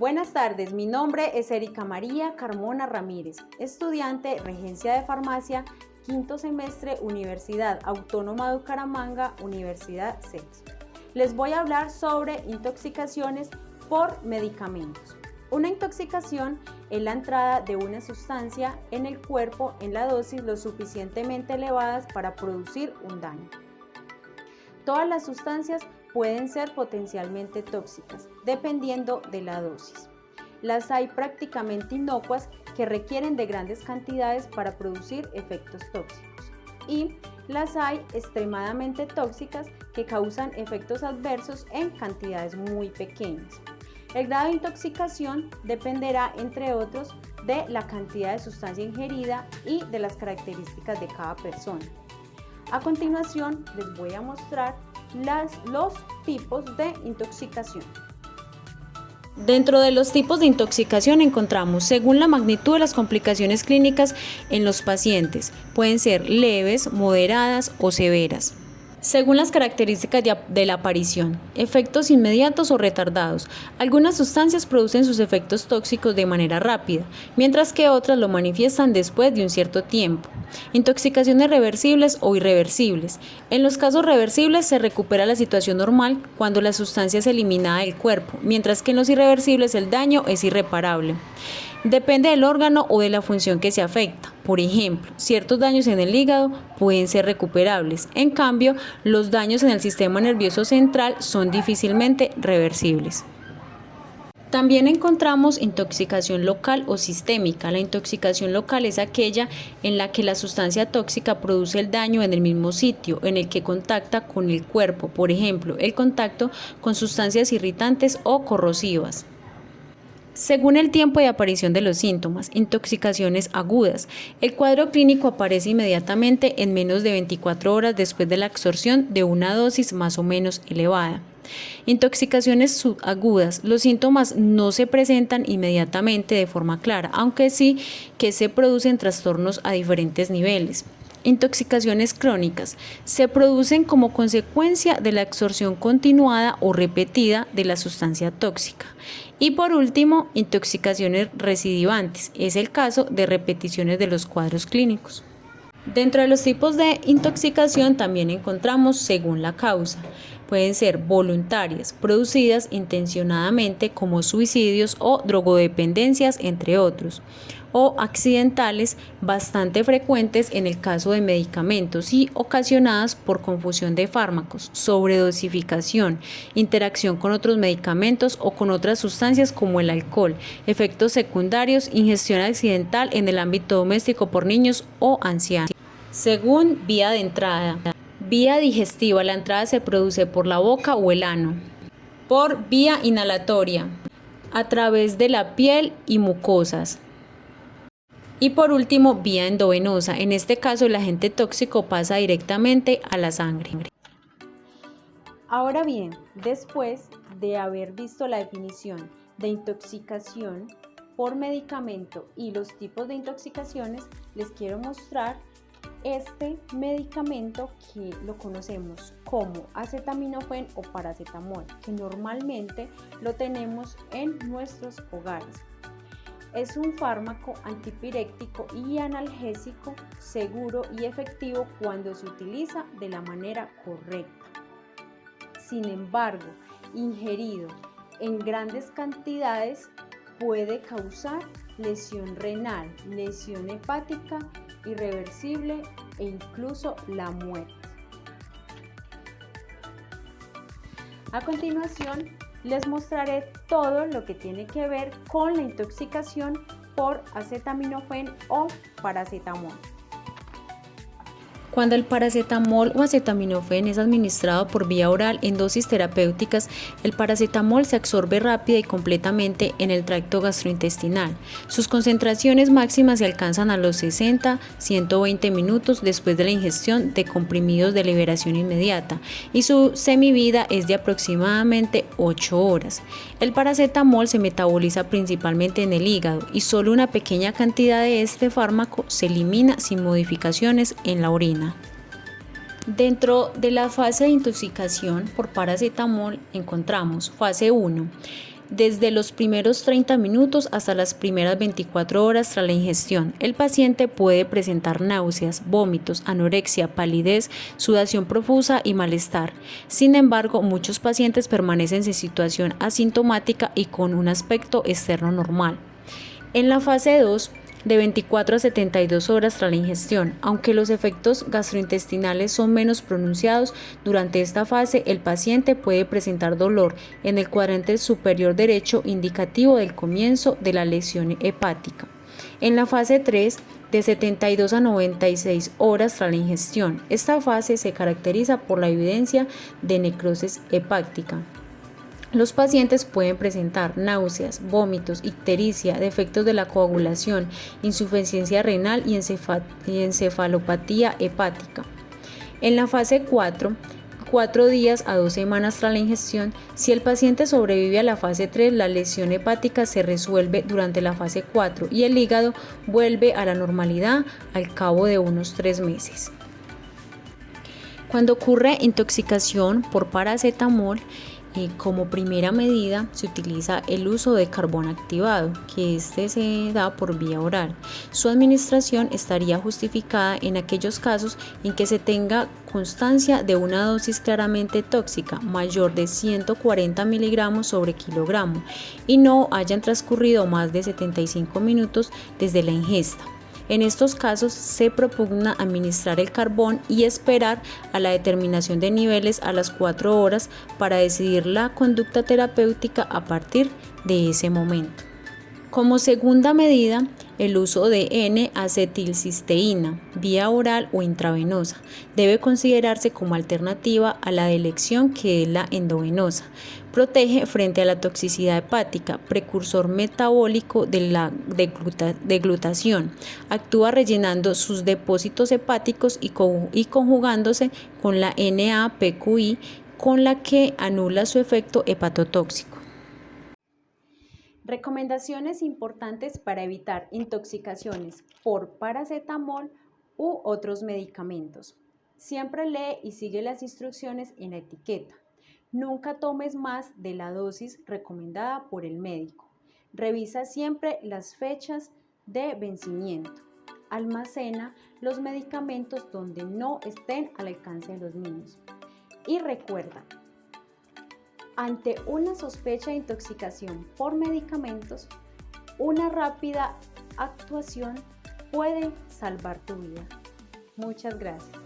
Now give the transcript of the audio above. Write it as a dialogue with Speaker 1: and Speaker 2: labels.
Speaker 1: Buenas tardes, mi nombre es Erika María Carmona Ramírez, estudiante Regencia de Farmacia, quinto semestre, Universidad Autónoma de Bucaramanga, Universidad CES. Les voy a hablar sobre intoxicaciones por medicamentos. Una intoxicación es la entrada de una sustancia en el cuerpo en la dosis lo suficientemente elevadas para producir un daño. Todas las sustancias pueden ser potencialmente tóxicas, dependiendo de la dosis. Las hay prácticamente inocuas que requieren de grandes cantidades para producir efectos tóxicos y las hay extremadamente tóxicas que causan efectos adversos en cantidades muy pequeñas. El grado de intoxicación dependerá, entre otros, de la cantidad de sustancia ingerida y de las características de cada persona. A continuación les voy a mostrar los tipos de intoxicación.
Speaker 2: Dentro de los tipos de intoxicación encontramos, según la magnitud de las complicaciones clínicas en los pacientes, pueden ser leves, moderadas o severas. Según las características de la aparición, efectos inmediatos o retardados. Algunas sustancias producen sus efectos tóxicos de manera rápida, mientras que otras lo manifiestan después de un cierto tiempo. Intoxicaciones reversibles o irreversibles. En los casos reversibles se recupera la situación normal cuando la sustancia es eliminada del cuerpo, mientras que en los irreversibles el daño es irreparable. Depende del órgano o de la función que se afecta. Por ejemplo, ciertos daños en el hígado pueden ser recuperables. En cambio, los daños en el sistema nervioso central son difícilmente reversibles. También encontramos intoxicación local o sistémica. La intoxicación local es aquella en la que la sustancia tóxica produce el daño en el mismo sitio en el que contacta con el cuerpo, por ejemplo, el contacto con sustancias irritantes o corrosivas. Según el tiempo de aparición de los síntomas, intoxicaciones agudas. El cuadro clínico aparece inmediatamente en menos de 24 horas después de la absorción de una dosis más o menos elevada. Intoxicaciones subagudas. Los síntomas no se presentan inmediatamente de forma clara, aunque sí que se producen trastornos a diferentes niveles. Intoxicaciones crónicas. Se producen como consecuencia de la absorción continuada o repetida de la sustancia tóxica. Y por último, intoxicaciones recidivantes. Es el caso de repeticiones de los cuadros clínicos. Dentro de los tipos de intoxicación también encontramos según la causa. Pueden ser voluntarias, producidas intencionadamente como suicidios o drogodependencias, entre otros, o accidentales, bastante frecuentes en el caso de medicamentos y ocasionadas por confusión de fármacos, sobredosificación, interacción con otros medicamentos o con otras sustancias como el alcohol, efectos secundarios, ingestión accidental en el ámbito doméstico por niños o ancianos. Según vía de entrada. Vía digestiva, la entrada se produce por la boca o el ano. Por vía inhalatoria, a través de la piel y mucosas. Y por último, vía endovenosa. En este caso, el agente tóxico pasa directamente a la sangre.
Speaker 1: Ahora bien, después de haber visto la definición de intoxicación por medicamento y los tipos de intoxicaciones, les quiero mostrar este medicamento que lo conocemos como acetaminofén o paracetamol, que normalmente lo tenemos en nuestros hogares. Es un fármaco antipirético y analgésico seguro y efectivo cuando se utiliza de la manera correcta. Sin embargo, ingerido en grandes cantidades puede causar lesión renal, lesión hepática, irreversible e incluso la muerte. A continuación, les mostraré todo lo que tiene que ver con la intoxicación por acetaminofén o paracetamol.
Speaker 2: Cuando el paracetamol o acetaminofén es administrado por vía oral en dosis terapéuticas, el paracetamol se absorbe rápida y completamente en el tracto gastrointestinal. Sus concentraciones máximas se alcanzan a los 60-120 minutos después de la ingestión de comprimidos de liberación inmediata y su semivida es de aproximadamente 8 horas. El paracetamol se metaboliza principalmente en el hígado y solo una pequeña cantidad de este fármaco se elimina sin modificaciones en la orina. Dentro de la fase de intoxicación por paracetamol encontramos fase 1. Desde los primeros 30 minutos hasta las primeras 24 horas tras la ingestión, el paciente puede presentar náuseas, vómitos, anorexia, palidez, sudación profusa y malestar. Sin embargo, muchos pacientes permanecen en situación asintomática y con un aspecto externo normal. En la fase 2, de 24 a 72 horas tras la ingestión. Aunque los efectos gastrointestinales son menos pronunciados, durante esta fase el paciente puede presentar dolor en el cuadrante superior derecho indicativo del comienzo de la lesión hepática. En la fase 3, de 72 a 96 horas tras la ingestión, esta fase se caracteriza por la evidencia de necrosis hepática. Los pacientes pueden presentar náuseas, vómitos, ictericia, defectos de la coagulación, insuficiencia renal y encefalopatía hepática. En la fase 4, 4 días a 2 semanas tras la ingestión, si el paciente sobrevive a la fase 3, la lesión hepática se resuelve durante la fase 4 y el hígado vuelve a la normalidad al cabo de unos 3 meses. Cuando ocurre intoxicación por paracetamol, como primera medida se utiliza el uso de carbón activado, que se da por vía oral. Su administración estaría justificada en aquellos casos en que se tenga constancia de una dosis claramente tóxica mayor de 140 miligramos sobre kilogramo y no hayan transcurrido más de 75 minutos desde la ingesta. En estos casos se propugna administrar el carbón y esperar a la determinación de niveles a las 4 horas para decidir la conducta terapéutica a partir de ese momento. Como segunda medida, el uso de N-acetilcisteína, vía oral o intravenosa, debe considerarse como alternativa a la de elección que es la endovenosa. Protege frente a la toxicidad hepática, precursor metabólico de la deglutación. Actúa rellenando sus depósitos hepáticos y conjugándose con la NA-PQI, con la que anula su efecto hepatotóxico.
Speaker 1: Recomendaciones importantes para evitar intoxicaciones por paracetamol u otros medicamentos. Siempre lee y sigue las instrucciones en la etiqueta. Nunca tomes más de la dosis recomendada por el médico. Revisa siempre las fechas de vencimiento. Almacena los medicamentos donde no estén al alcance de los niños. Y recuerda, ante una sospecha de intoxicación por medicamentos, una rápida actuación puede salvar tu vida. Muchas gracias.